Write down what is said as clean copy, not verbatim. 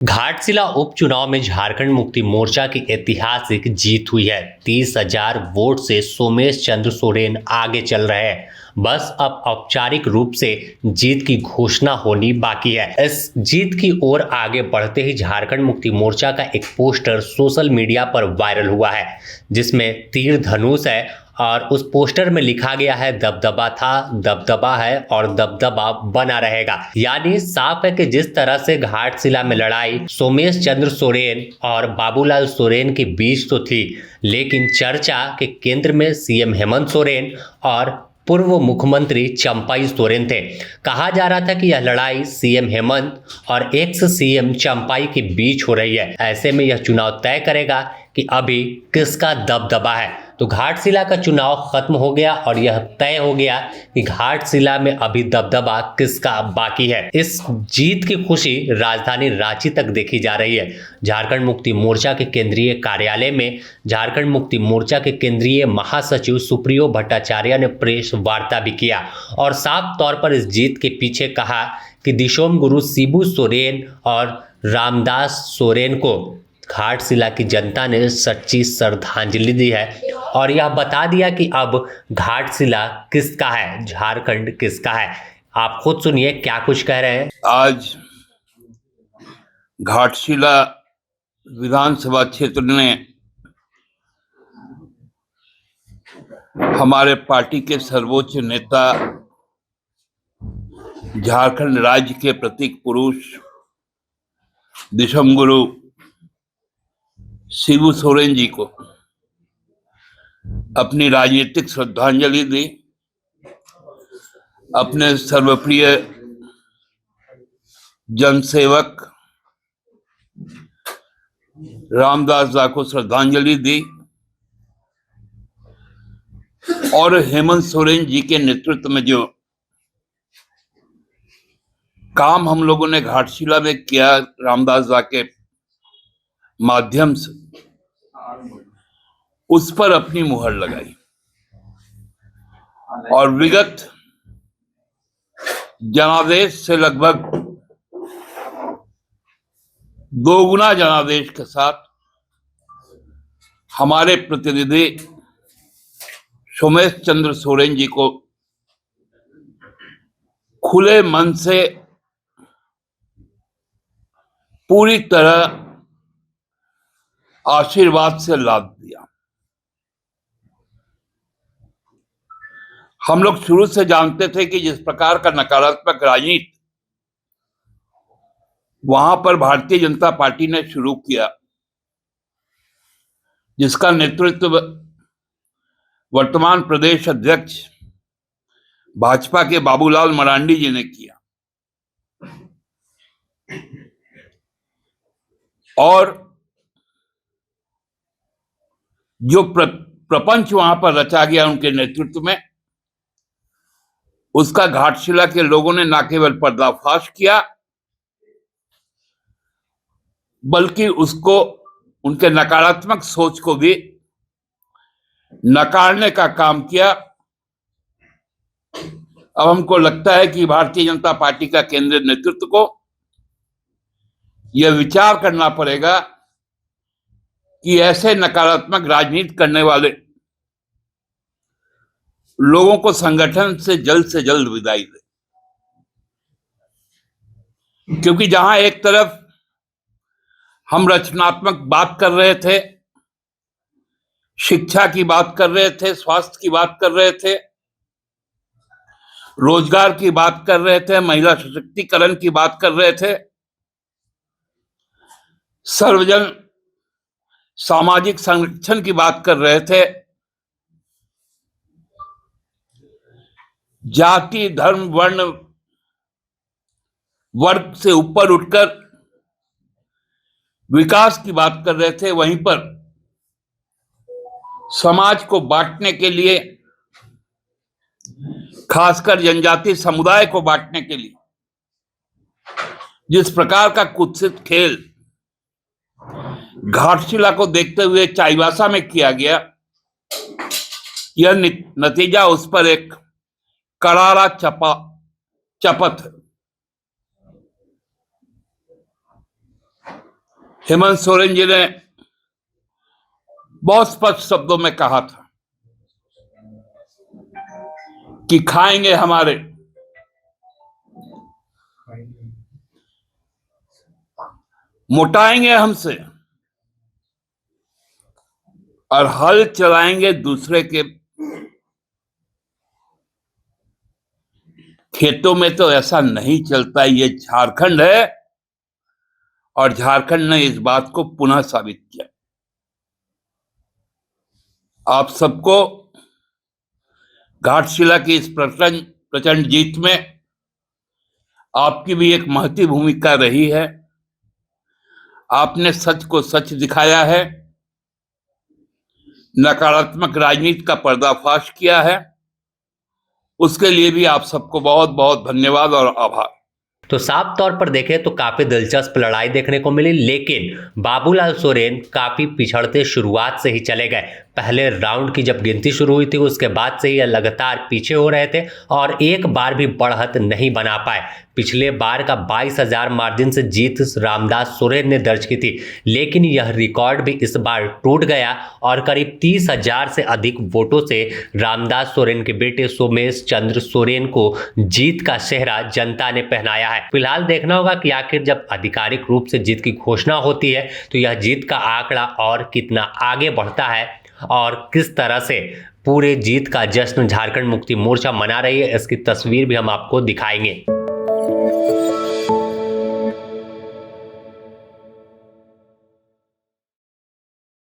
घाटशिला उपचुनाव में झारखंड मुक्ति मोर्चा की ऐतिहासिक जीत हुई है। 30,000 वोट से सोमेश चंद्र सोरेन आगे चल रहे हैं। बस अब औपचारिक रूप से जीत की घोषणा होनी बाकी है। इस जीत की ओर आगे बढ़ते ही झारखंड मुक्ति मोर्चा का एक पोस्टर सोशल मीडिया पर वायरल हुआ है, जिसमें तीर धनुष है और उस पोस्टर में लिखा गया है दबदबा था, दबदबा है और दबदबा बना रहेगा। यानी साफ है कि जिस तरह से घाटशिला में लड़ाई सोमेश चंद्र सोरेन और बाबूलाल सोरेन के बीच तो थी, लेकिन चर्चा के केंद्र में सीएम हेमंत सोरेन और पूर्व मुख्यमंत्री चंपाई सोरेन थे। कहा जा रहा था कि यह लड़ाई सीएम हेमंत और एक्स सीएम चंपाई के बीच हो रही है। ऐसे में यह चुनाव तय करेगा कि अभी किसका दबदबा है। तो घाटशिला का चुनाव खत्म हो गया और यह तय हो गया कि घाटशिला में अभी दबदबा किसका बाकी है। इस जीत की खुशी राजधानी रांची तक देखी जा रही है। झारखंड मुक्ति मोर्चा के केंद्रीय कार्यालय में झारखंड मुक्ति मोर्चा के केंद्रीय महासचिव सुप्रियो भट्टाचार्य ने प्रेस वार्ता भी किया और साफ तौर पर इस जीत के पीछे कहा कि दिशोम गुरु शिबू सोरेन और रामदास सोरेन को घाटशिला की जनता ने सच्ची श्रद्धांजलि दी है और यह बता दिया कि अब घाटशिला किसका है, झारखंड किसका है। आप खुद सुनिए क्या कुछ कह रहे हैं। आज घाटशिला विधानसभा क्षेत्र ने हमारे पार्टी के सर्वोच्च नेता, झारखंड राज्य के प्रतीक पुरुष दिशम गुरु शिबू सोरेन जी को अपनी राजनीतिक श्रद्धांजलि दी। अपने सर्वप्रिय जनसेवक रामदास दा को श्रद्धांजलि दी और हेमंत सोरेन जी के नेतृत्व में जो काम हम लोगों ने घाटशिला में किया रामदास दा के माध्यम से, उस पर अपनी मुहर लगाई और विगत जनादेश से लगभग 2 गुना जनादेश के साथ हमारे प्रतिनिधि सोमेश चंद्र सोरेन जी को खुले मन से पूरी तरह आशीर्वाद से लाभ दिया। हम लोग शुरू से जानते थे कि जिस प्रकार का नकारात्मक राजनीति वहां पर भारतीय जनता पार्टी ने शुरू किया, जिसका नेतृत्व वर्तमान प्रदेश अध्यक्ष भाजपा के बाबूलाल मरांडी जी ने किया, और जो प्रपंच वहां पर रचा गया उनके नेतृत्व में, उसका घाटशिला के लोगों ने न केवल पर्दाफाश किया बल्कि उसको, उनके नकारात्मक सोच को भी नकारने का काम किया। अब हमको लगता है कि भारतीय जनता पार्टी का केंद्रीय नेतृत्व को यह विचार करना पड़ेगा कि ऐसे नकारात्मक राजनीति करने वाले लोगों को संगठन से जल्द विदाई दे। क्योंकि जहां एक तरफ हम रचनात्मक बात कर रहे थे, शिक्षा की बात कर रहे थे, स्वास्थ्य की बात कर रहे थे, रोजगार की बात कर रहे थे, महिला सशक्तिकरण की बात कर रहे थे, सर्वजन सामाजिक संरक्षण की बात कर रहे थे, जाति धर्म वर्ण वर्ग से ऊपर उठकर विकास की बात कर रहे थे, वहीं पर समाज को बांटने के लिए, खासकर जनजाति समुदाय को बांटने के लिए जिस प्रकार का कुत्सित खेल घाटशिला को देखते हुए चाईबासा में किया गया, यह नतीजा उस पर एक करारा चपत है। हेमंत सोरेन जी ने बहुत स्पष्ट शब्दों में कहा था कि खाएंगे हमारे, मोटाएंगे हमसे और हल चलाएंगे दूसरे के खेतों में। तो ऐसा नहीं चलता। ये झारखंड है और झारखंड ने इस बात को पुनः साबित किया। आप सबको घाटशिला की इस प्रचंड जीत में आपकी भी एक महती भूमिका रही है। आपने सच को सच दिखाया है, नकारात्मक राजनीति का पर्दाफाश किया है। उसके लिए भी आप सबको बहुत बहुत धन्यवाद और आभार। तो साफ तौर पर देखें तो काफी दिलचस्प लड़ाई देखने को मिली, लेकिन बाबूलाल सोरेन काफी पिछड़ते शुरुआत से ही चले गए। पहले राउंड की जब गिनती शुरू हुई थी उसके बाद से ही लगातार पीछे हो रहे थे और एक बार भी बढ़त नहीं बना पाए। पिछले बार का 22,000 मार्जिन से जीत रामदास सोरेन ने दर्ज की थी, लेकिन यह रिकॉर्ड भी इस बार टूट गया और करीब 30,000 से अधिक वोटों से रामदास सोरेन के बेटे सोमेश चंद्र सोरेन को जीत का सेहरा जनता ने पहनाया है। फिलहाल देखना होगा कि आखिर जब आधिकारिक रूप से जीत की घोषणा होती है तो यह जीत का आंकड़ा और कितना आगे बढ़ता है और किस तरह से पूरे जीत का जश्न झारखंड मुक्ति मोर्चा मना रही है, इसकी तस्वीर भी हम आपको दिखाएंगे।